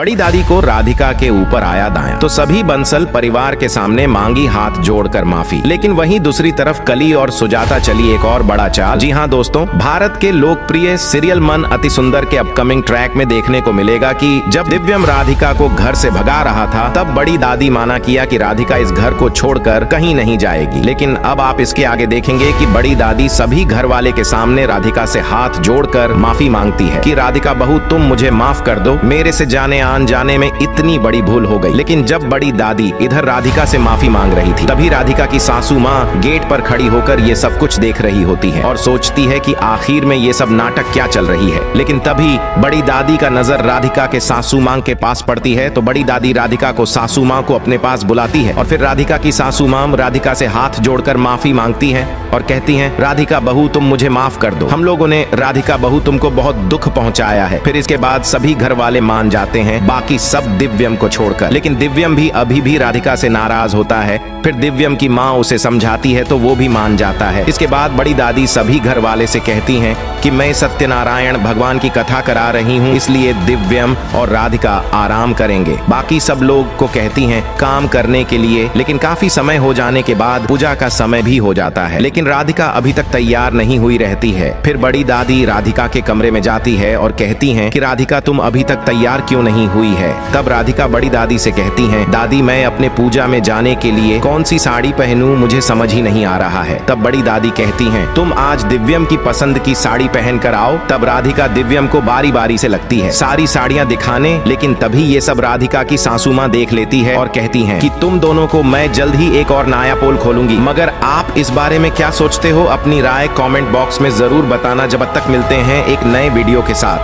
बड़ी दादी को राधिका के ऊपर आया दाया तो सभी बंसल परिवार के सामने मांगी हाथ जोड़कर माफी। लेकिन वहीं दूसरी तरफ कली और सुजाता चली एक और बड़ा चाल। जी हाँ दोस्तों, भारत के लोकप्रिय सीरियल मन अति सुंदर के अपकमिंग ट्रैक में देखने को मिलेगा कि जब दिव्यम राधिका को घर से भगा रहा था तब बड़ी दादी माना किया कि राधिका इस घर को छोड़कर कहीं नहीं जाएगी। लेकिन अब आप इसके आगे देखेंगे कि बड़ी दादी सभी घर वाले के सामने राधिका से हाथ जोड़कर माफी मांगती है कि राधिका बहू तुम मुझे माफ कर दो, मेरे से जाने आन जाने में इतनी बड़ी भूल हो गई। लेकिन जब बड़ी दादी इधर राधिका से माफी मांग रही थी तभी राधिका की सासू माँ गेट पर खड़ी होकर ये सब कुछ देख रही होती है और सोचती है कि आखिर में ये सब नाटक क्या चल रही है। लेकिन तभी बड़ी दादी का नजर राधिका के सासू माँ के पास पड़ती है तो बड़ी दादी राधिका को सासू माँ को अपने पास बुलाती है और फिर राधिका की सासू माँ राधिका से हाथ जोड़कर माफी मांगती है और कहती हैं, राधिका बहू तुम मुझे माफ कर दो, हम लोगों ने राधिका बहू तुमको बहुत दुख पहुंचाया है। फिर इसके बाद सभी घर वाले मान जाते हैं, बाकी सब दिव्यम को छोड़कर। लेकिन दिव्यम भी अभी भी राधिका से नाराज होता है। फिर दिव्यम की माँ उसे समझाती है तो वो भी मान जाता है। इसके बाद बड़ी दादी सभी घर वाले से कहती हैं कि मैं सत्यनारायण भगवान की कथा करा रही हूँ, इसलिए दिव्यम और राधिका आराम करेंगे। बाकी सब लोग को कहती हैं काम करने के लिए। लेकिन काफी समय हो जाने के बाद पूजा का समय भी हो जाता है, लेकिन राधिका अभी तक तैयार नहीं हुई रहती है। फिर बड़ी दादी राधिका के कमरे में जाती है और कहती हैं कि राधिका तुम अभी तक तैयार क्यों नहीं हुई है। तब राधिका बड़ी दादी से कहती हैं, दादी मैं अपने पूजा में जाने के लिए कौन सी साड़ी पहनूं मुझे समझ ही नहीं आ रहा है। तब बड़ी दादी कहती हैं, तुम आज दिव्यम की पसंद की साड़ी पहन कर आओ। तब राधिका दिव्यम को बारी बारी से लगती है सारी साड़ियां दिखाने, लेकिन तभी ये सब राधिका की सासू माँ देख लेती है और कहती हैं कि तुम दोनों को मैं जल्द ही एक और नया पोल खोलूंगी। मगर आप इस बारे में क्या सोचते हो? अपनी राय कमेंट बॉक्स में जरूर बताना। जब तक मिलते हैं एक नए वीडियो के साथ।